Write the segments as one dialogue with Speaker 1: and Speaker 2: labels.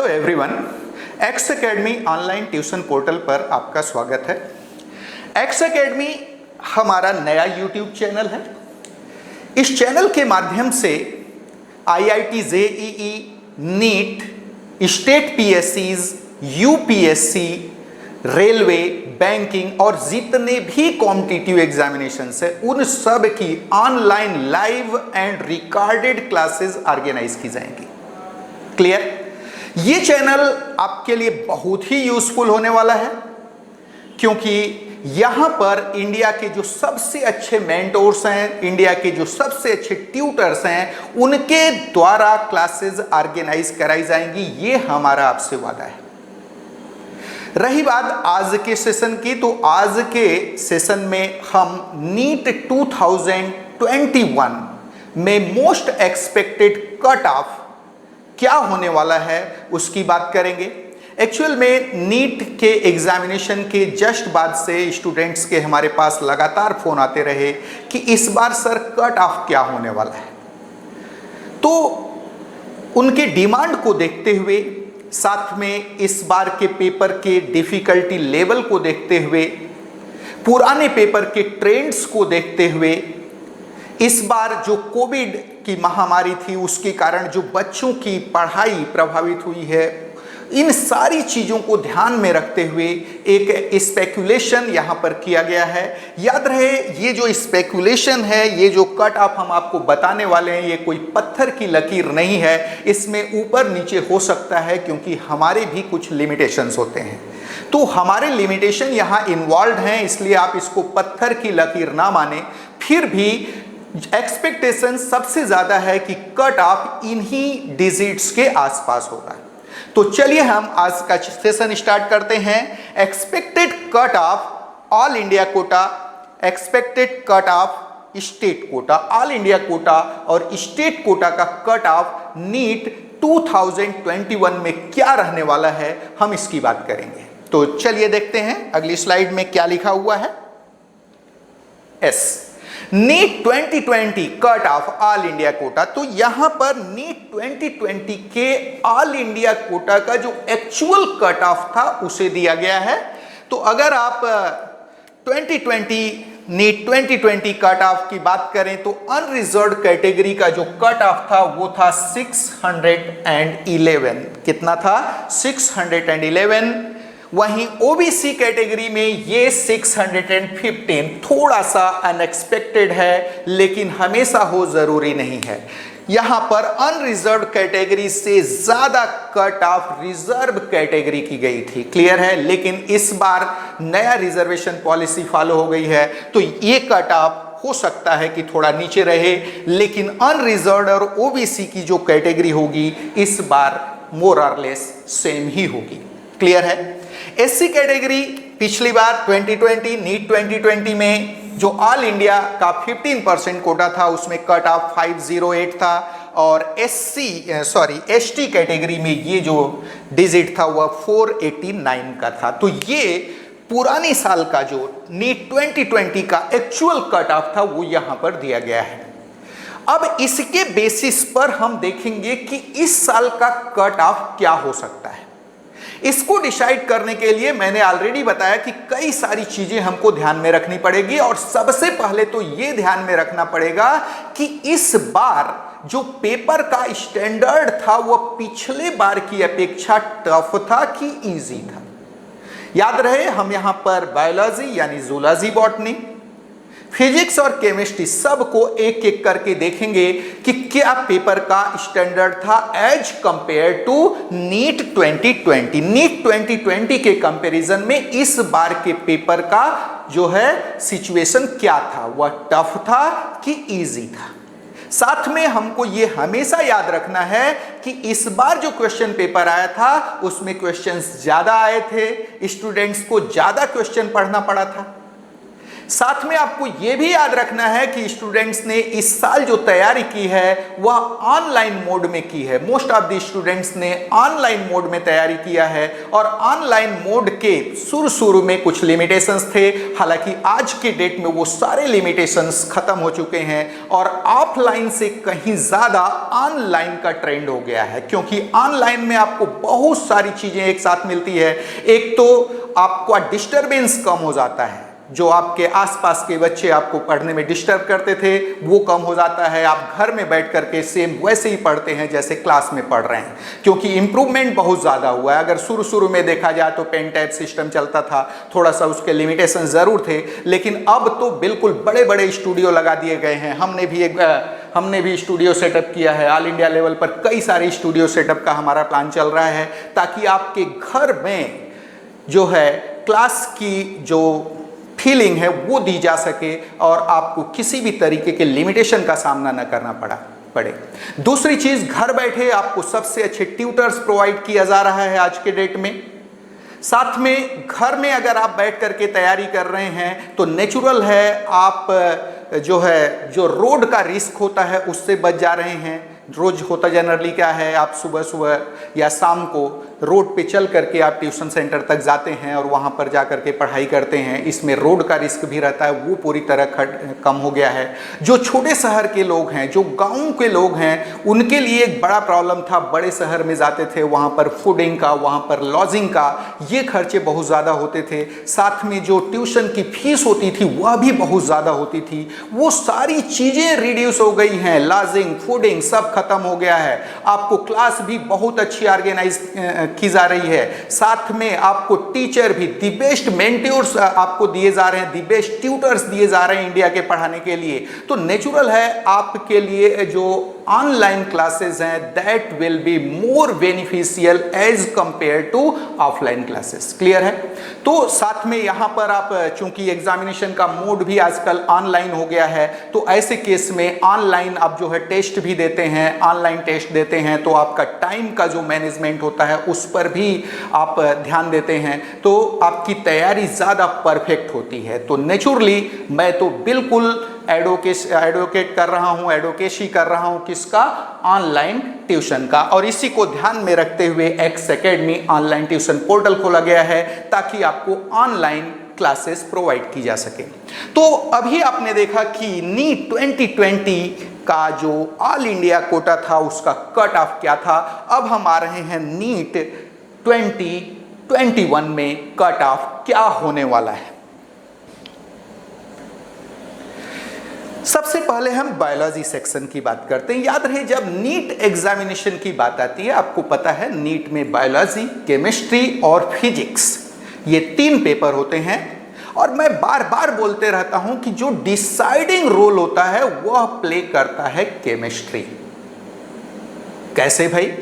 Speaker 1: Hello everyone, x academy online tuition portal पर आपका स्वागत है। एक्स एकेडमी हमारा नया यूट्यूब चैनल है। इस चैनल के माध्यम से आईआईटी जेईई, नीट, स्टेट पीएससीज, यूपीएससी, रेलवे, बैंकिंग और जितने भी कॉम्पिटिटिव एग्जामिनेशंस है उन सब की online live and recorded classes organise की जाएंगी। क्लियर? ये चैनल आपके लिए बहुत ही यूजफुल होने वाला है, क्योंकि यहां पर इंडिया के जो सबसे अच्छे मेंटोर्स हैं, इंडिया के जो सबसे अच्छे ट्यूटर्स हैं, उनके द्वारा क्लासेस ऑर्गेनाइज कराई जाएंगी। ये हमारा आपसे वादा है। रही बात आज के सेशन की, तो आज के सेशन में हम नीट 2021 में मोस्ट एक्सपेक्टेड कट ऑफ क्या होने वाला है उसकी बात करेंगे। एक्चुअल में नीट के एग्जामिनेशन के जस्ट बाद से स्टूडेंट्स के हमारे पास लगातार फोन आते रहे कि इस बार सर कट ऑफ क्या होने वाला है। तो उनके डिमांड को देखते हुए, साथ में इस बार के पेपर के डिफिकल्टी लेवल को देखते हुए, पुराने पेपर के ट्रेंड्स को देखते हुए, इस बार जो कोविड की महामारी थी उसके कारण जो बच्चों की पढ़ाई प्रभावित हुई है, इन सारी चीज़ों को ध्यान में रखते हुए एक स्पेकुलेशन यहाँ पर किया गया है। याद रहे, ये जो स्पेकुलेशन है, ये जो कट ऑफ हम आपको बताने वाले हैं, ये कोई पत्थर की लकीर नहीं है। इसमें ऊपर नीचे हो सकता है, क्योंकि हमारे भी कुछ लिमिटेशंस होते हैं। तो हमारे लिमिटेशन यहाँ इन्वॉल्व हैं, इसलिए आप इसको पत्थर की लकीर ना माने। फिर भी एक्सपेक्टेशन सबसे ज्यादा है कि कट ऑफ इन्हीं डिजिट्स के आसपास होगा। तो चलिए हम आज का सेशन स्टार्ट करते हैं। Expected cut off all India Kota, expected cut of state quota. All India Kota और स्टेट कोटा का कट ऑफ नीट 2021 में क्या रहने वाला है, हम इसकी बात करेंगे। तो चलिए देखते हैं अगली स्लाइड में क्या लिखा हुआ है। As NEET 2020 cut off all India quota. तो यहां पर नीट 2020 के ऑल इंडिया कोटा का जो एक्चुअल कट ऑफ था उसे दिया गया है। तो अगर आप 2020 नीट 2020 कट ऑफ की बात करें तो अनरिजर्व्ड कैटेगरी का जो कट ऑफ था वो था 611। कितना था? 611। वहीं ओबीसी कैटेगरी में ये 615 थोड़ा सा अनएक्सपेक्टेड है, लेकिन हमेशा हो जरूरी नहीं है। यहां पर अनरिजर्व्ड कैटेगरी से ज्यादा कट ऑफ रिजर्व कैटेगरी की गई थी। क्लियर है? लेकिन इस बार नया रिजर्वेशन पॉलिसी फॉलो हो गई है, तो ये कट ऑफ हो सकता है कि थोड़ा नीचे रहे, लेकिन अनरिजर्व्ड और ओबीसी की जो कैटेगरी होगी इस बार मोर और लेस सेम ही होगी। क्लियर है? एससी कैटेगरी पिछली बार 2020 नीट 2020 में जो ऑल इंडिया का 15% कोटा था उसमें कट ऑफ 508 था, और एसटी कैटेगरी में ये जो डिजिट था वह 489 का था। तो ये पुराने साल का जो नीट 2020 का एक्चुअल कट ऑफ था वो यहां पर दिया गया है। अब इसके बेसिस पर हम देखेंगे कि इस साल का कट ऑफ क्या हो सकता है। इसको डिसाइड करने के लिए मैंने ऑलरेडी बताया कि कई सारी चीजें हमको ध्यान में रखनी पड़ेगी, और सबसे पहले तो यह ध्यान में रखना पड़ेगा कि इस बार जो पेपर का स्टैंडर्ड था वह पिछले बार की अपेक्षा टफ था कि इजी था। याद रहे, हम यहां पर बायोलॉजी यानी जूलॉजी, बॉटनी, फिजिक्स और केमिस्ट्री सबको एक एक करके देखेंगे कि क्या पेपर का स्टैंडर्ड था as compare to NEET 2020। NEET 2020 के कंपैरिजन में इस बार के पेपर का जो है सिचुएशन क्या था, वह टफ था कि इजी था। साथ में हमको यह हमेशा याद रखना है कि इस बार जो क्वेश्चन पेपर आया था उसमें क्वेश्चंस ज्यादा आए थे, स्टूडेंट्स को ज्यादा क्वेश्चन पढ़ना पड़ा था। साथ में आपको यह भी याद रखना है कि स्टूडेंट्स ने इस साल जो तैयारी की है वह ऑनलाइन मोड में की है। मोस्ट ऑफ द स्टूडेंट्स ने ऑनलाइन मोड में तैयारी किया है और ऑनलाइन मोड के शुरू में कुछ लिमिटेशंस थे, हालांकि आज के डेट में वो सारे लिमिटेशंस खत्म हो चुके हैं और ऑफलाइन से कहीं ज्यादा ऑनलाइन का ट्रेंड हो गया है, क्योंकि ऑनलाइन में आपको बहुत सारी चीजें एक साथ मिलती है। एक तो आपका डिस्टरबेंस कम हो जाता है, जो आपके आसपास के बच्चे आपको पढ़ने में डिस्टर्ब करते थे वो कम हो जाता है। आप घर में बैठ करके सेम वैसे ही पढ़ते हैं जैसे क्लास में पढ़ रहे हैं, क्योंकि इंप्रूवमेंट बहुत ज़्यादा हुआ है। अगर शुरू में देखा जाए तो पेन टैब सिस्टम चलता था, थोड़ा सा उसके लिमिटेशन ज़रूर थे, लेकिन अब तो बिल्कुल बड़े बड़े स्टूडियो लगा दिए गए हैं। हमने भी स्टूडियो सेटअप किया है, ऑल इंडिया लेवल पर कई सारे स्टूडियो सेटअप का हमारा प्लान चल रहा है, ताकि आपके घर में जो है क्लास की जो फीलिंग है वो दी जा सके और आपको किसी भी तरीके के लिमिटेशन का सामना न करना पड़े। दूसरी चीज, घर बैठे आपको सबसे अच्छे ट्यूटर्स प्रोवाइड किया जा रहा है आज के डेट में। साथ में घर में अगर आप बैठ करके तैयारी कर रहे हैं तो नेचुरल है आप जो रोड का रिस्क होता है उससे बच जा रहे हैं। रोज होता जनरली क्या है, आप सुबह या शाम को रोड पे चल करके आप ट्यूशन सेंटर तक जाते हैं और वहाँ पर जा करके पढ़ाई करते हैं। इसमें रोड का रिस्क भी रहता है, वो पूरी तरह कम हो गया है। जो छोटे शहर के लोग हैं, जो गाँव के लोग हैं, उनके लिए एक बड़ा प्रॉब्लम था। बड़े शहर में जाते थे, वहाँ पर फूडिंग का, वहाँ पर लॉजिंग का ये खर्चे बहुत ज़्यादा होते थे। साथ में जो ट्यूशन की फीस होती थी वह भी बहुत ज़्यादा होती थी। वो सारी चीज़ें रिड्यूस हो गई हैं, लॉजिंग, फूडिंग सब खत्म हो गया है। आपको क्लास भी बहुत अच्छी ऑर्गेनाइज की जा रही है। साथ में आपको टीचर भी दी बेस्ट मेंटर्स आपको दिए जा रहे हैं, दी बेस्ट ट्यूटर्स दिए जा रहे हैं इंडिया के पढ़ाने के लिए। तो नेचुरल है आपके लिए जो ऑनलाइन क्लासेस हैं that will be more beneficial as compare to offline classes. Clear है? तो साथ में यहां पर आप चूंकि एग्जामिनेशन का मोड भी आजकल ऑनलाइन हो गया है, तो ऐसे केस में ऑनलाइन आप जो है टेस्ट भी देते हैं, ऑनलाइन टेस्ट देते हैं, तो आपका टाइम का जो मैनेजमेंट होता है उस पर भी आप ध्यान देते हैं, तो आपकी तैयारी ज़्यादा परफेक्ट होती है। तो नेचुरली मैं तो बिल्कुल एडवोकेट कर रहा हूं, एडवोकेसी कर रहा हूं किसका? ऑनलाइन ट्यूशन का। और इसी को ध्यान में रखते हुए x academy online tuition portal खोला गया है ताकि आपको ऑनलाइन क्लासेस प्रोवाइड की जा सके। तो अभी आपने देखा कि नीट 2020 का जो ऑल इंडिया कोटा था उसका कट ऑफ क्या था। अब हम आ रहे हैं नीट 2021 में कट ऑफ क्या होने वाला है। सबसे पहले हम बायोलॉजी सेक्शन की बात करते हैं। याद रहे जब नीट एग्जामिनेशन की बात आती है, आपको पता है नीट में बायोलॉजी, केमिस्ट्री और फिजिक्स ये 3 पेपर होते हैं। और मैं बार बार बोलते रहता हूं कि जो डिसाइडिंग रोल होता है वह प्ले करता है केमिस्ट्री। कैसे भाई?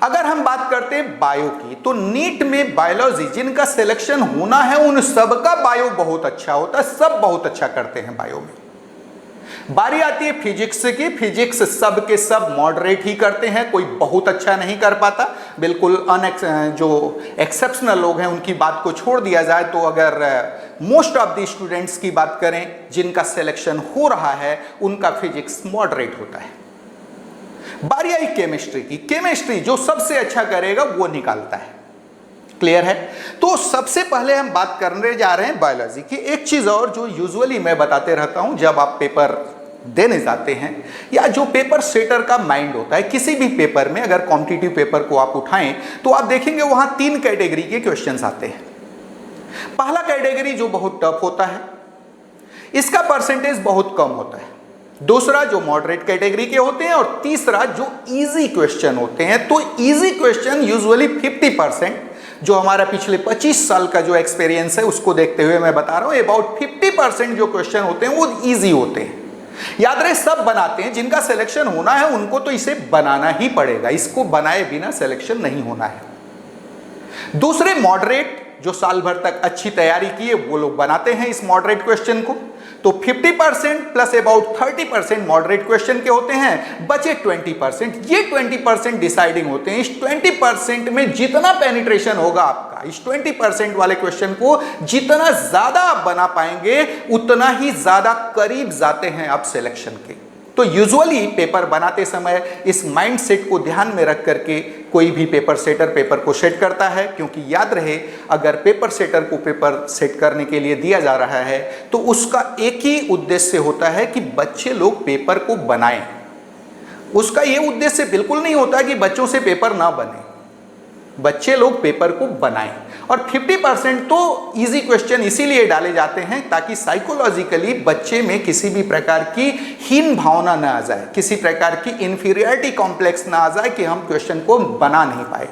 Speaker 1: अगर हम बात करते हैं बायो की, तो नीट में बायोलॉजी जिनका सिलेक्शन होना है उन सबका बायो बहुत अच्छा होता है, सब बहुत अच्छा करते हैं बायो में। बारी आती है फिजिक्स की, फिजिक्स सब के सब मॉडरेट ही करते हैं, कोई बहुत अच्छा नहीं कर पाता। बिल्कुल जो एक्सेप्शनल लोग हैं उनकी बात को छोड़ दिया जाए तो अगर मोस्ट ऑफ द स्टूडेंट्स की बात करें जिनका सिलेक्शन हो रहा है उनका फिजिक्स मॉडरेट होता है। बारी आई केमिस्ट्री की, केमिस्ट्री जो सबसे अच्छा करेगा वो निकालता है। क्लियर है? तो सबसे पहले हम बात करने जा रहे हैं बायोलॉजी की। एक चीज और जो यूजुअली मैं बताते रहता हूं जब आप पेपर देने जाते हैं या जो पेपर सेटर का माइंड होता है किसी भी पेपर में, अगर कॉम्पिटिटिव पेपर को आप उठाएं तो आप देखेंगे वहां 3 कैटेगरी के क्वेश्चंस आते हैं। पहला कैटेगरी जो बहुत टफ होता है, इसका परसेंटेज बहुत कम होता है। दूसरा जो मॉडरेट कैटेगरी के होते हैं और तीसरा जो इजी क्वेश्चन होते हैं। तो इजी क्वेश्चन यूजुअली 50%, जो हमारा पिछले 25 साल का जो एक्सपीरियंस है उसको देखते हुए मैं बता रहा हूं, अबाउट 50% जो क्वेश्चन होते हैं वो इजी होते हैं। याद रहे सब बनाते हैं, जिनका सिलेक्शन होना है उनको तो इसे बनाना ही पड़ेगा, इसको बनाए बिना सिलेक्शन नहीं होना है। दूसरे मॉडरेट जो साल भर तक अच्छी तैयारी की है वो लोग बनाते हैं इस मॉडरेट क्वेश्चन को। तो 50% प्लस अबाउट 30% मॉडरेट क्वेश्चन के होते हैं, बचे 20%। ये 20% डिसाइडिंग होते हैं। इस 20% में जितना पेनिट्रेशन होगा आपका, रहा। इस 20% वाले क्वेश्चन को जितना ज्यादा आप बना पाएंगे उतना ही ज्यादा करीब जाते हैं आप सिलेक्शन के। तो यूजुअली पेपर बनाते समय इस माइंड सेट को ध्यान में रख करके कोई भी पेपर सेटर पेपर को सेट करता है, क्योंकि याद रहे अगर पेपर सेटर को पेपर सेट करने के लिए दिया जा रहा है तो उसका एक ही उद्देश्य होता है कि बच्चे लोग पेपर को बनाएं। उसका यह उद्देश्य बिल्कुल नहीं होता कि बच्चों से पेपर ना बने, बच्चे लोग पेपर को बनाएं। और 50% तो इजी क्वेश्चन इसीलिए डाले जाते हैं ताकि साइकोलॉजिकली बच्चे में किसी भी प्रकार की हीन भावना ना आ जाए, किसी प्रकार की इंफीरियरिटी कॉम्प्लेक्स ना आ जाए कि हम क्वेश्चन को बना नहीं पाए।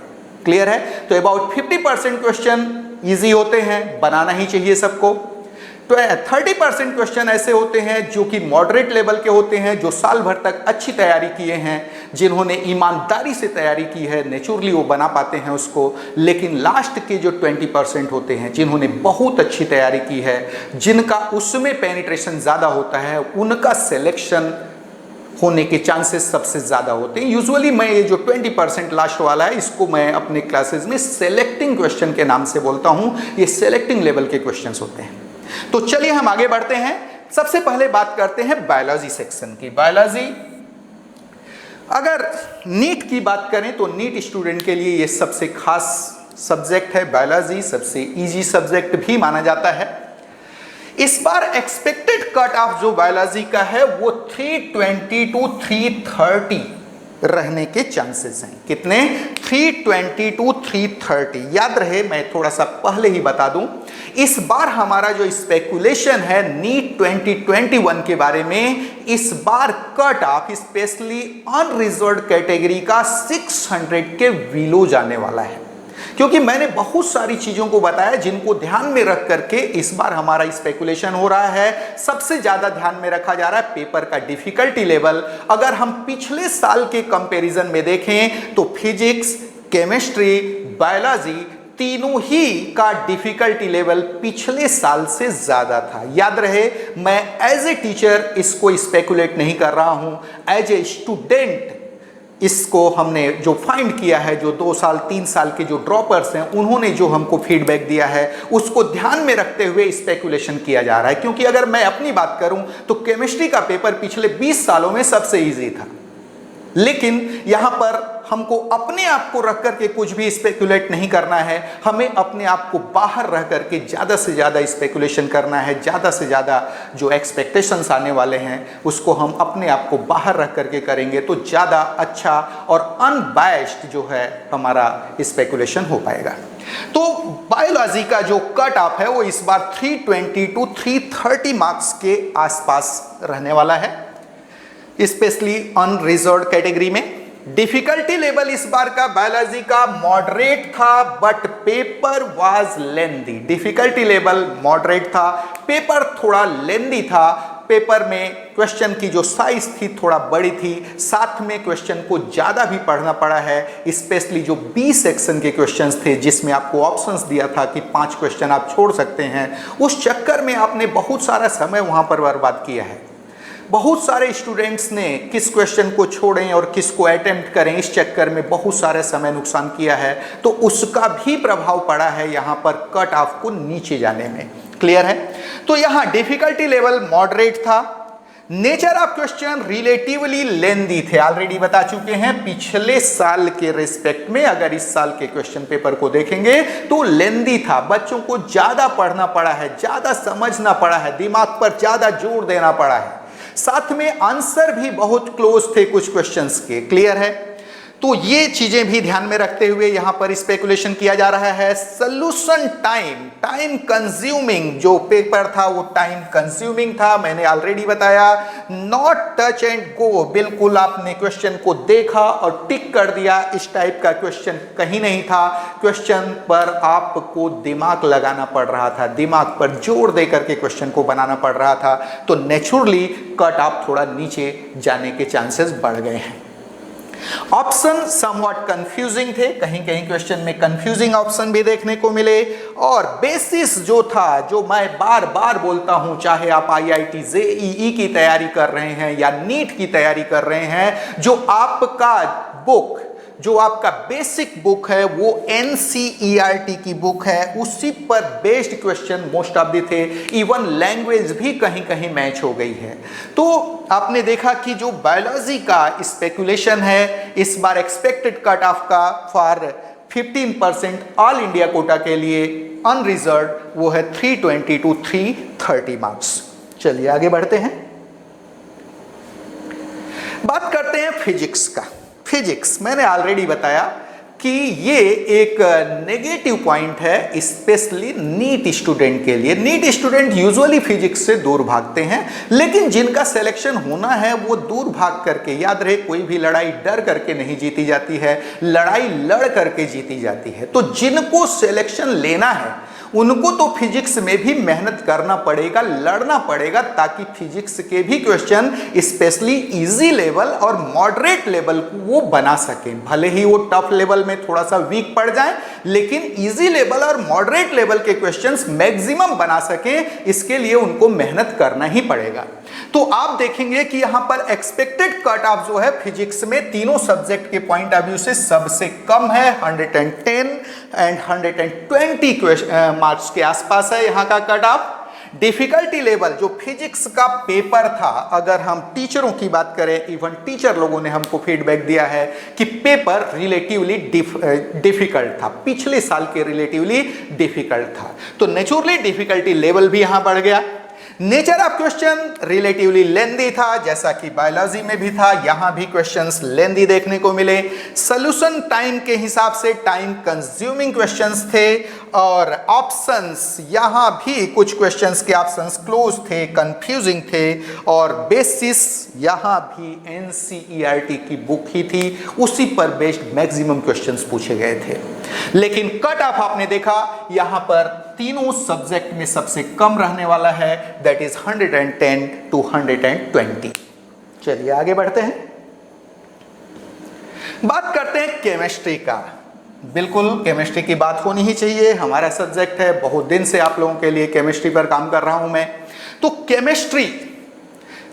Speaker 1: क्लियर है? तो अबाउट 50% क्वेश्चन इजी होते हैं, बनाना ही चाहिए सबको। तो 30% क्वेश्चन ऐसे होते हैं जो कि मॉडरेट लेवल के होते हैं, जो साल भर तक अच्छी तैयारी किए हैं, जिन्होंने ईमानदारी से तैयारी की है, नेचुरली वो बना पाते हैं उसको। लेकिन लास्ट के जो 20% होते हैं जिन्होंने बहुत अच्छी तैयारी की है, जिनका उसमें पेनिट्रेशन ज़्यादा होता है, उनका सिलेक्शन होने के चांसेस सबसे ज़्यादा होते हैं। यूजुअली मैं ये जो 20% लास्ट वाला है इसको मैं अपने क्लासेस में सेलेक्टिंग क्वेश्चन के नाम से बोलता हूँ। ये सेलेक्टिंग लेवल के क्वेश्चंस होते हैं। तो चलिए हम आगे बढ़ते हैं। सबसे पहले बात करते हैं बायोलॉजी सेक्शन की। बायोलॉजी, अगर नीट की बात करें तो नीट स्टूडेंट के लिए ये सबसे खास सब्जेक्ट है। बायोलॉजी सबसे इजी सब्जेक्ट भी माना जाता है। इस बार एक्सपेक्टेड कट ऑफ जो बायोलॉजी का है वो 320 टू 330 रहने के चांसेस हैं। कितने? 320 टू 330। याद रहे, मैं थोड़ा सा पहले ही बता दूं, इस बार हमारा जो स्पेकुलेशन है नीट 2021 के बारे में, इस बार cut off specially unreserved category का 600 के विलो जाने वाला है। क्योंकि मैंने बहुत सारी चीजों को बताया जिनको ध्यान में रख करके इस बार हमारा स्पेकुलेशन हो रहा है। सबसे ज्यादा ध्यान में रखा जा रहा है पेपर का डिफिकल्टी लेवल। अगर हम पिछले साल के कंपैरिजन में देखें तो फिजिक्स, केमिस्ट्री, बायोलॉजी तीनों ही का डिफिकल्टी लेवल पिछले साल से ज्यादा था। याद रहे, मैं एज ए टीचर इसको स्पेकुलेट नहीं कर रहा हूं, एज ए स्टूडेंट इसको हमने जो फाइंड किया है, जो 2 साल 3 साल के जो ड्रॉपर्स हैं उन्होंने जो हमको फीडबैक दिया है उसको ध्यान में रखते हुए स्पेकुलेशन किया जा रहा है। क्योंकि अगर मैं अपनी बात करूं तो केमिस्ट्री का पेपर पिछले 20 सालों में सबसे इजी था, लेकिन यहां पर हमको अपने आप को रख करके कुछ भी स्पेकुलेट नहीं करना है। हमें अपने आप को बाहर रह करके ज़्यादा से ज़्यादा स्पेकुलेशन करना है। ज़्यादा से ज़्यादा जो एक्सपेक्टेशंस आने वाले हैं उसको हम अपने आप को बाहर रख करके करेंगे तो ज़्यादा अच्छा और अनबायस्ड जो है हमारा स्पेकुलेशन हो पाएगा। तो बायोलॉजी का जो कट ऑफ है वो इस बार 320 टू 330 मार्क्स के आसपास रहने वाला है, स्पेशली अनरिजर्व्ड कैटेगरी में। डिफिकल्टी लेवल इस बार का बायोलॉजी का मॉडरेट था, but paper was lengthy. Difficulty level moderate था, पेपर थोड़ा लेंदी था। पेपर में क्वेश्चन की जो साइज थी थोड़ा बड़ी थी, साथ में क्वेश्चन को ज़्यादा भी पढ़ना पड़ा है। स्पेशली जो बी सेक्शन के क्वेश्चंस थे जिसमें आपको ऑप्शंस दिया था कि 5 क्वेश्चन आप छोड़ सकते हैं, उस चक्कर में आपने बहुत सारा समय वहाँ पर बर्बाद किया है। बहुत सारे स्टूडेंट्स ने किस क्वेश्चन को छोड़ें और किस को अटेम्प्ट करें, इस चक्कर में बहुत सारे समय नुकसान किया है। तो उसका भी प्रभाव पड़ा है यहाँ पर कट ऑफ को नीचे जाने में। क्लियर है? तो यहाँ डिफिकल्टी लेवल मॉडरेट था। नेचर ऑफ क्वेश्चन रिलेटिवली लेंदी थे, ऑलरेडी बता चुके हैं। पिछले साल के रिस्पेक्ट में अगर इस साल के क्वेश्चन पेपर को देखेंगे तो लेंदी था। बच्चों को ज्यादा पढ़ना पड़ा है, ज्यादा समझना पड़ा है, दिमाग पर ज्यादा जोर देना पड़ा है। साथ में आंसर भी बहुत क्लोज थे कुछ क्वेश्चंस के। क्लियर है? तो ये चीजें भी ध्यान में रखते हुए यहां पर स्पेकुलेशन किया जा रहा है। सॉल्यूशन टाइम कंज्यूमिंग जो पेपर था वो टाइम कंज्यूमिंग था, मैंने ऑलरेडी बताया। नॉट टच एंड गो, बिल्कुल आपने क्वेश्चन को देखा और टिक कर दिया, इस टाइप का क्वेश्चन कहीं नहीं था। क्वेश्चन पर आपको दिमाग लगाना पड़ रहा था, दिमाग पर जोर दे करके क्वेश्चन को बनाना पड़ रहा था। तो नेचुरली कट ऑफ थोड़ा नीचे जाने के चांसेस बढ़ गए हैं। ऑप्शन समवॉट कंफ्यूजिंग थे, कहीं कहीं क्वेश्चन में कंफ्यूजिंग ऑप्शन भी देखने को मिले। और बेसिस जो था, जो मैं बार बार बोलता हूं, चाहे आप IIT JEE की तैयारी कर रहे हैं या नीट की तैयारी कर रहे हैं, जो आपका बुक जो आपका बेसिक बुक है वो NCERT की बुक है, उसी पर based question most of the थे। इवन लैंग्वेज भी कहीं कहीं मैच हो गई है। तो आपने देखा कि जो बायोलॉजी का स्पेकुलेशन है इस बार एक्सपेक्टेड कट ऑफ का फॉर 15% ऑल इंडिया कोटा के लिए अनरिजर्व वो है 320 to 330 मार्क्स। चलिए आगे बढ़ते हैं, बात करते हैं फिजिक्स का। फिजिक्स मैंने ऑलरेडी बताया कि ये एक नेगेटिव पॉइंट है स्पेशली नीट स्टूडेंट के लिए। नीट स्टूडेंट यूजुअली फिजिक्स से दूर भागते हैं, लेकिन जिनका सिलेक्शन होना है वो दूर भाग करके, याद रहे कोई भी लड़ाई डर करके नहीं जीती जाती है, लड़ाई लड़ करके जीती जाती है। तो जिनको सिलेक्शन लेना है उनको तो फिजिक्स में भी मेहनत करना पड़ेगा, लड़ना पड़ेगा, ताकि फिजिक्स के भी क्वेश्चन स्पेशली इजी लेवल और मॉडरेट लेवल को वो बना सकें। भले ही वो टफ लेवल में थोड़ा सा वीक पड़ जाए, लेकिन इजी लेवल और मॉडरेट लेवल के क्वेश्चंस मैक्सिमम बना सकें, इसके लिए उनको मेहनत करना ही पड़ेगा। तो आप देखेंगे कि यहां पर एक्सपेक्टेड कट ऑफ जो है फिजिक्स में तीनों सब्जेक्ट के पॉइंट ऑफ व्यू से सबसे कम है, 110 एंड 120 मार्क्स के आसपास है यहां का कट ऑफ। डिफिकल्टी लेवल जो फिजिक्स का पेपर था, अगर हम टीचरों की बात करें, इवन टीचर लोगों ने हमको फीडबैक दिया है कि पेपर रिलेटिवली डिफिकल्ट था, पिछले साल के रिलेटिवली डिफिकल्ट था। तो नेचुरली डिफिकल्टी लेवल भी यहां बढ़ गया। नेचर ऑफ क्वेश्चन रिलेटिवली लेंदी था, जैसा कि बायोलॉजी में भी था, यहां भी क्वेश्चंस लेंदी देखने को मिले। सॉल्यूशन टाइम के हिसाब से टाइम कंज्यूमिंग क्वेश्चंस थे, और ऑप्शंस यहां भी कुछ क्वेश्चंस के ऑप्शंस क्लोज थे, कंफ्यूजिंग थे, और बेसिस यहां भी NCERT की बुक ही थी, उसी पर बेस्ड मैक्सिमम क्वेश्चंस पूछे गए थे। लेकिन कट ऑफ आपने देखा यहां पर तीनों सब्जेक्ट में सबसे कम रहने वाला है, दैट इज 110 to 120। चलिए आगे बढ़ते हैं, बात करते हैं केमिस्ट्री का। बिल्कुल केमिस्ट्री की बात होनी ही चाहिए, हमारा सब्जेक्ट है, बहुत दिन से आप लोगों के लिए केमिस्ट्री पर काम कर रहा हूं मैं। तो केमिस्ट्री,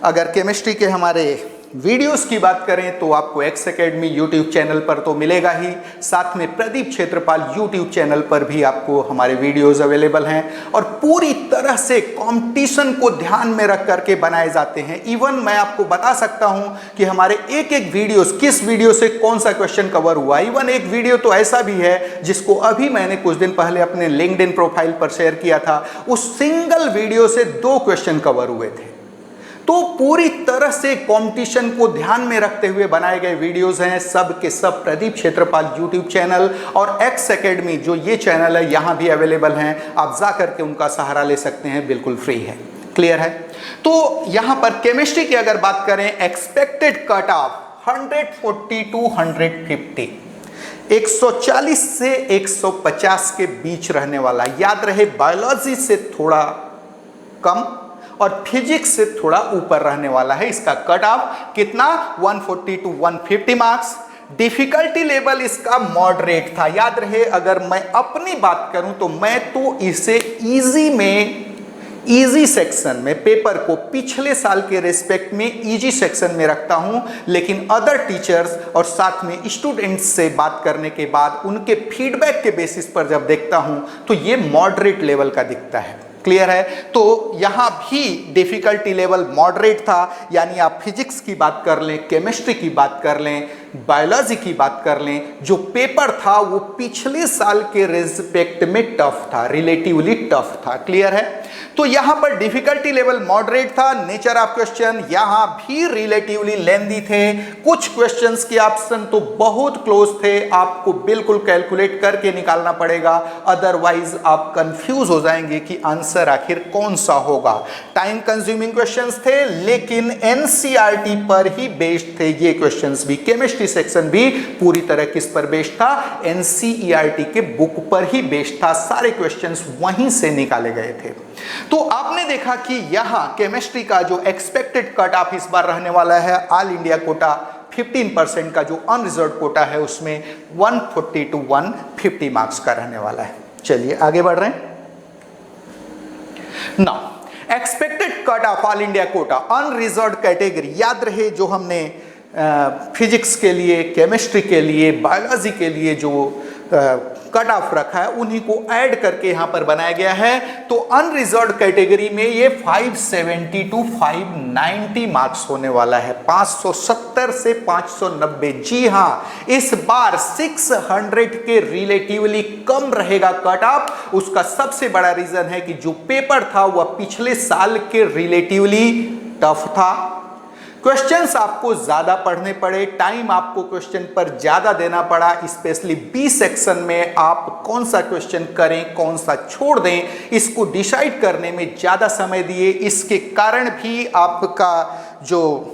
Speaker 1: अगर केमिस्ट्री के हमारे वीडियोस की बात करें तो आपको एक्स एकेडमी यूट्यूब चैनल पर तो मिलेगा ही, साथ में प्रदीप क्षेत्रपाल यूट्यूब चैनल पर भी आपको हमारे वीडियोस अवेलेबल हैं, और पूरी तरह से कंपटीशन को ध्यान में रख करके बनाए जाते हैं। इवन मैं आपको बता सकता हूं कि हमारे एक एक वीडियोस, किस वीडियो से कौन सा क्वेश्चन कवर हुआ। इवन एक वीडियो तो ऐसा भी है जिसको अभी मैंने कुछ दिन पहले अपने लिंक्डइन प्रोफाइल पर शेयर किया था, उस सिंगल वीडियो से 2 क्वेश्चन कवर हुए थे। तो पूरी तरह से कंपटीशन को ध्यान में रखते हुए बनाए गए वीडियोस हैं, सब के सब प्रदीप क्षेत्रपाल यूट्यूब चैनल और एक्स एकेडमी जो ये चैनल है यहां भी अवेलेबल हैं, आप जा करके उनका सहारा ले सकते हैं, बिल्कुल फ्री है। क्लियर है? तो यहां पर केमिस्ट्री की अगर बात करें, एक्सपेक्टेड कट ऑफ 140 to 150, 140 से 150 के बीच रहने वाला। याद रहे बायोलॉजी से थोड़ा कम और फिजिक्स से थोड़ा ऊपर रहने वाला है इसका कट ऑफ। कितना? 140 to 150 मार्क्स। डिफिकल्टी लेवल इसका मॉडरेट था। याद रहे अगर मैं अपनी बात करूं तो मैं तो इसे इजी सेक्शन में, पेपर को पिछले साल के रेस्पेक्ट में इजी सेक्शन में रखता हूं, लेकिन अदर टीचर्स और साथ में स्टूडेंट्स से बात करने के बाद उनके फीडबैक के बेसिस पर जब देखता हूं तो ये मॉडरेट लेवल का दिखता है। क्लियर है? तो यहां भी डिफिकल्टी लेवल मॉडरेट था, यानी आप फिजिक्स की बात कर लें, केमिस्ट्री की बात कर लें, बायोलॉजी की बात कर लें, जो पेपर था वो पिछले साल के रेस्पेक्ट में टफ था, रिलेटिवली टफ था। क्लियर है? तो यहां पर डिफिकल्टी लेवल मॉडरेट था। नेचर ऑफ क्वेश्चन यहां भी रिलेटिवली लेंदी थे, कुछ क्वेश्चंस के ऑप्शन तो बहुत क्लोज थे, आपको बिल्कुल कैलकुलेट करके निकालना पड़ेगा, अदरवाइज आप कंफ्यूज हो जाएंगे कि आंसर आखिर कौन सा होगा। टाइम कंज्यूमिंग क्वेश्चंस थे, लेकिन एनसीईआरटी पर ही बेस्ड थे ये क्वेश्चंस भी। केमिस्ट्री सेक्शन भी पूरी तरह किस पर बेस्ड था? एनसीईआरटी के बुक पर ही बेस्ड था, सारे क्वेश्चंस वहीं से निकाले गए थे। तो आपने देखा कि यहां केमिस्ट्री का जो एक्सपेक्टेड कट ऑफ इस बार रहने वाला है, ऑल इंडिया कोटा 15% का जो अनरिजर्व कोटा है उसमें 140 to 150 मार्क्स का रहने वाला है। चलिए आगे बढ़ रहे हैं। Now expected cut off all India quota unreserved category, याद रहे जो हमने फिजिक्स के लिए, केमिस्ट्री के लिए, बायोलॉजी के लिए जो कट ऑफ रखा है उन्हीं को ऐड करके यहां पर बनाया गया है। तो अनरिजर्व्ड कैटेगरी में ये 570 टू 590 मार्क्स होने वाला है, 570 से 590। जी हां, इस बार 600 के रिलेटिवली कम रहेगा कट ऑफ। उसका सबसे बड़ा रीजन है कि जो पेपर था वह पिछले साल के रिलेटिवली टफ था, क्वेश्चंस आपको ज्यादा पढ़ने पड़े, टाइम आपको क्वेश्चन पर ज्यादा देना पड़ा। स्पेशली बी सेक्शन में आप कौन सा क्वेश्चन करें, कौन सा छोड़ दें, इसको डिसाइड करने में ज्यादा समय दिए। इसके कारण भी आपका जो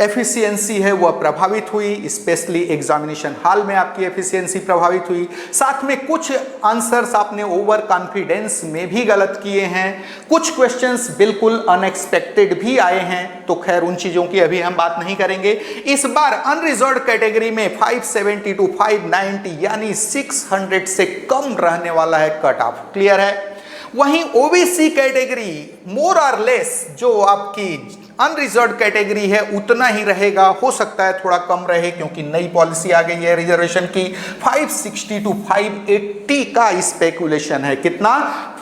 Speaker 1: एफिशिएंसी है वह प्रभावित हुई, स्पेशली एग्जामिनेशन हॉल में आपकी एफिशिएंसी प्रभावित हुई। साथ में कुछ आंसर्स आपने ओवर कॉन्फिडेंस में भी गलत किए हैं, कुछ क्वेश्चंस बिल्कुल अनएक्सपेक्टेड भी आए हैं। तो खैर उन चीजों की अभी हम बात नहीं करेंगे। इस बार अनरिजर्व्ड कैटेगरी में 570 टू 590 यानी 600 से कम रहने वाला है कट ऑफ। क्लियर है? वहीं ओबीसी कैटेगरी मोर और लेस जो आपकी अनरिजर्व्ड कैटेगरी है उतना ही रहेगा, हो सकता है थोड़ा कम रहे क्योंकि नई पॉलिसी आ गई है रिजर्वेशन की। 560 टू 580 का स्पेकुलेशन है। कितना?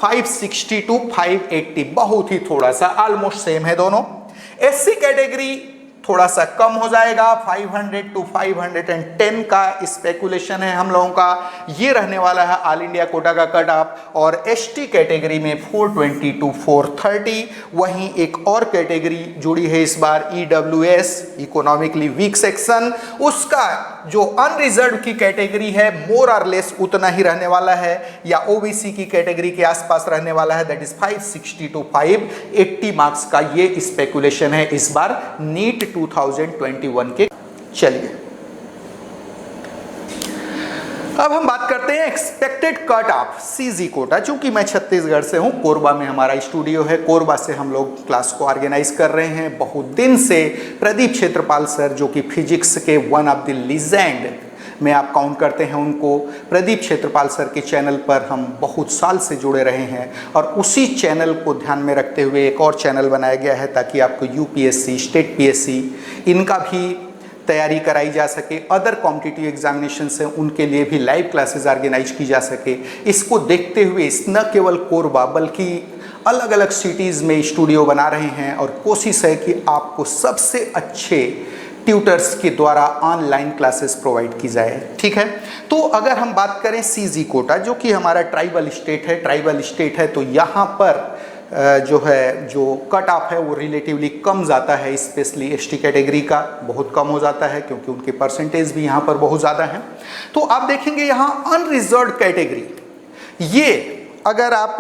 Speaker 1: 560 टू 580, बहुत ही थोड़ा सा, ऑलमोस्ट सेम है दोनों। एससी कैटेगरी थोड़ा सा कम हो जाएगा, 500 टू 510 का स्पेकुलेशन है हम लोगों का, ये रहने वाला है ऑल इंडिया कोटा का कट ऑफ। और एसटी कैटेगरी में 420 टू 430। वहीं एक और कैटेगरी जुड़ी है इस बार, ईडब्ल्यूएस, इकोनॉमिकली वीक सेक्शन, उसका जो अनरिजर्व की कैटेगरी है मोर और लेस उतना ही रहने वाला है, या ओबीसी की कैटेगरी के आसपास रहने वाला है, दैट इज 560 टू 580 मार्क्स का ये स्पेकुलेशन है इस बार नीट 2021 के। चलिए अब हम बात करते हैं expected cut off CG quota. चूंकि मैं छत्तीसगढ़ से हूं, कोरबा में हमारा स्टूडियो है, कोरबा से हम लोग क्लास को ऑर्गेनाइज कर रहे हैं। बहुत दिन से प्रदीप क्षेत्रपाल सर जो कि फिजिक्स के वन ऑफ द लीजेंड में आप काउंट करते हैं उनको, प्रदीप क्षेत्रपाल सर के चैनल पर हम बहुत साल से जुड़े रहे हैं और उसी चैनल को ध्यान में रखते हुए एक और चैनल बनाया गया है ताकि आपको यूपीएससी, स्टेट पीएससी इनका भी तैयारी कराई जा सके, अदर कॉम्पिटिटिव एग्जामिनेशन से उनके लिए भी लाइव क्लासेस ऑर्गेनाइज की जा सके। इसको देखते हुए न केवल कोरबा बल्कि अलग अलग सिटीज़ में स्टूडियो बना रहे हैं और कोशिश है कि आपको सबसे अच्छे ट्यूटर्स के द्वारा ऑनलाइन क्लासेस प्रोवाइड की जाए। ठीक है, तो अगर हम बात करें सीजी कोटा जो कि हमारा ट्राइबल स्टेट है, तो यहाँ पर जो कट ऑफ है वो रिलेटिवली कम जाता है, स्पेशली एसटी कैटेगरी का बहुत कम हो जाता है क्योंकि उनके परसेंटेज भी यहाँ पर बहुत ज़्यादा हैं। तो आप देखेंगे यहाँ अनरिजर्व्ड कैटेगरी, ये अगर आप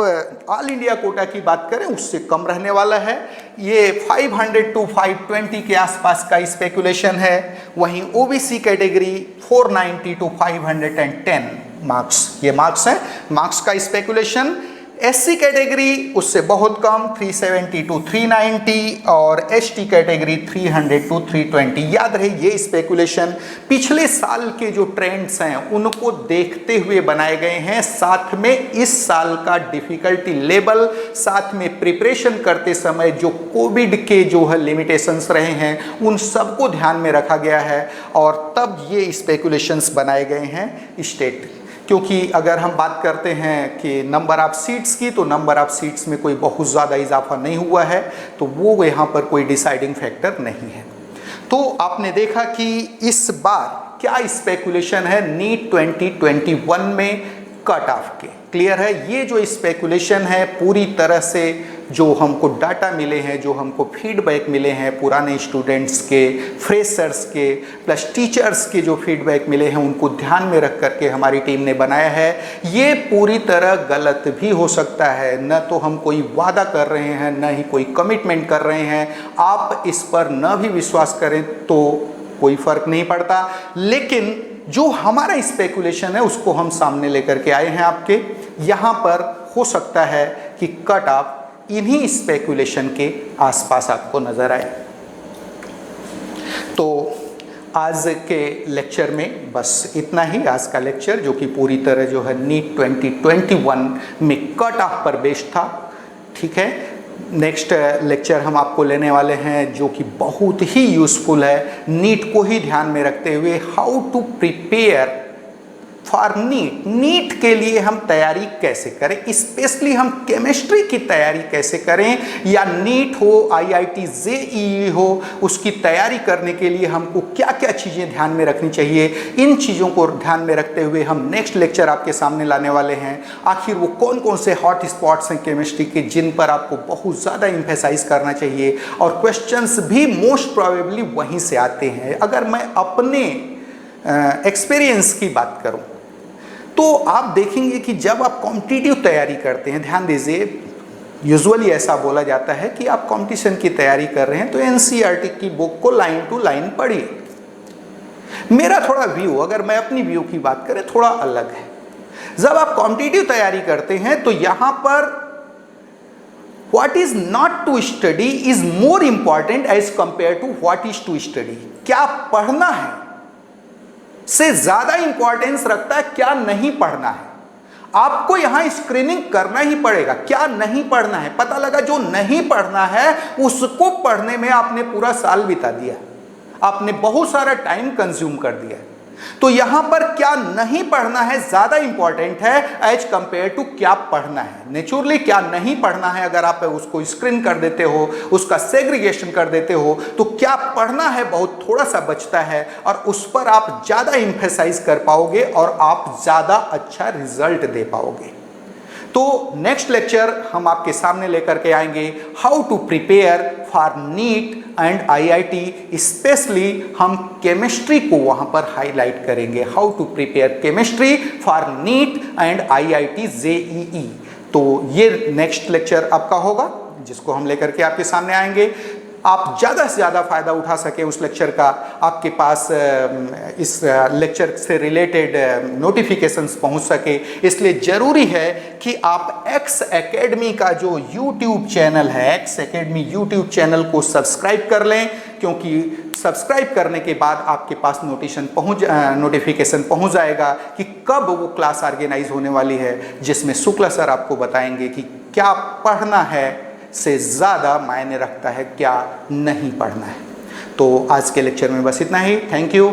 Speaker 1: ऑल इंडिया कोटा की बात करें उससे कम रहने वाला है, ये 500 टू 520 के आसपास का स्पेकुलेशन है। वहीं ओबीसी कैटेगरी 490 टू 510 मार्क्स, ये मार्क्स है, मार्क्स का स्पेकुलेशन। एससी कैटेगरी उससे बहुत कम 370 टू 390 और एसटी कैटेगरी 300 टू 320। याद रहे ये स्पेकुलेशन पिछले साल के जो ट्रेंड्स हैं उनको देखते हुए बनाए गए हैं, साथ में इस साल का डिफिकल्टी लेवल, साथ में प्रिपरेशन करते समय जो कोविड के जो है लिमिटेशंस रहे हैं उन सबको ध्यान में रखा गया है और तब ये स्पेकुलेशंस बनाए गए हैं स्टेट। क्योंकि अगर हम बात करते हैं कि नंबर ऑफ सीट्स की, तो नंबर ऑफ सीट्स में कोई बहुत ज़्यादा इजाफा नहीं हुआ है, तो वो यहाँ पर कोई डिसाइडिंग फैक्टर नहीं है। तो आपने देखा कि इस बार क्या स्पेकुलेशन है नीट 2021 में कट ऑफ के। क्लियर है, ये जो स्पेकुलेशन है पूरी तरह से जो हमको डाटा मिले हैं, जो हमको फीडबैक मिले हैं पुराने स्टूडेंट्स के, फ्रेशर्स के, प्लस टीचर्स के जो फीडबैक मिले हैं उनको ध्यान में रख करके हमारी टीम ने बनाया है। ये पूरी तरह गलत भी हो सकता है, न तो हम कोई वादा कर रहे हैं न ही कोई कमिटमेंट कर रहे हैं। आप इस पर न भी विश्वास करें तो कोई फर्क नहीं पड़ता, लेकिन जो हमारा स्पेकुलेशन है उसको हम सामने लेकर के आए हैं आपके। यहाँ पर हो सकता है कि कट ऑफ इन्हीं स्पेकुलेशन के आसपास आपको नजर आए। तो आज के लेक्चर में बस इतना ही, आज का लेक्चर जो कि पूरी तरह जो है नीट 2021 में कट ऑफ पर बेस्ड था। ठीक है, नेक्स्ट लेक्चर हम आपको लेने वाले हैं जो कि बहुत ही यूज़फुल है, नीट को ही ध्यान में रखते हुए। How to prepare for NEET, NEET के लिए हम तैयारी कैसे करें, स्पेशली हम केमिस्ट्री की तैयारी कैसे करें, या नीट हो, IIT JEE हो, उसकी तैयारी करने के लिए हमको क्या क्या चीज़ें ध्यान में रखनी चाहिए। इन चीज़ों को ध्यान में रखते हुए हम नेक्स्ट लेक्चर आपके सामने लाने वाले हैं। आखिर वो कौन कौन से हॉट स्पॉट्स हैं केमिस्ट्री के जिन पर आपको बहुत ज़्यादा एम्फेसाइज करना चाहिए, और क्वेश्चंस भी मोस्ट प्रोबेबली वहीं से आते हैं। अगर मैं अपने एक्सपीरियंस की बात करूं तो आप देखेंगे कि जब आप कॉम्पिटिटिव तैयारी करते हैं, ध्यान दीजिए, यूजुअली ऐसा बोला जाता है कि आप कंपटीशन की तैयारी कर रहे हैं तो एनसीईआरटी की बुक को लाइन टू लाइन पढ़िए। मेरा थोड़ा व्यू, अगर मैं अपनी व्यू की बात करें, थोड़ा अलग है। जब आप कॉम्पिटिटिव तैयारी करते हैं तो यहां पर what is not to study is more important as compare to what is to study. क्या पढ़ना है से ज्यादा इंपॉर्टेंस रखता है क्या नहीं पढ़ना है। आपको यहां स्क्रीनिंग करना ही पड़ेगा, क्या नहीं पढ़ना है। पता लगा जो नहीं पढ़ना है उसको पढ़ने में आपने पूरा साल बिता दिया, आपने बहुत सारा टाइम कंज्यूम कर दिया। तो यहां पर क्या नहीं पढ़ना है ज्यादा इंपॉर्टेंट है एज कंपेयर टू क्या पढ़ना है। नेचुरली क्या नहीं पढ़ना है अगर आप उसको स्क्रीन कर देते हो, उसका सेग्रीगेशन कर देते हो, तो क्या पढ़ना है बहुत थोड़ा सा बचता है और उस पर आप ज्यादा एम्फेसाइज कर पाओगे और आप ज्यादा अच्छा रिजल्ट दे पाओगे। तो नेक्स्ट लेक्चर हम आपके सामने लेकर के आएंगे how to prepare for NEET and IIT। Specially हम केमिस्ट्री को वहां पर हाईलाइट करेंगे, how to prepare chemistry for NEET and IIT JEE। तो ये नेक्स्ट लेक्चर आपका होगा जिसको हम लेकर के आपके सामने आएंगे। आप ज़्यादा से ज़्यादा फ़ायदा उठा सके उस लेक्चर का, आपके पास इस लेक्चर से रिलेटेड नोटिफिकेशंस पहुंच सके, इसलिए ज़रूरी है कि आप एक्स एकेडमी का जो यूट्यूब चैनल है, एक्स एकेडमी यूट्यूब चैनल को सब्सक्राइब कर लें, क्योंकि सब्सक्राइब करने के बाद आपके पास नोटिफिकेशन पहुंच जाएगा कि कब वो क्लास ऑर्गेनाइज होने वाली है, जिसमें शुक्ला सर आपको बताएंगे कि क्या पढ़ना है से ज़्यादा मायने रखता है क्या नहीं पढ़ना है। तो आज के लेक्चर में बस इतना ही। Thank you.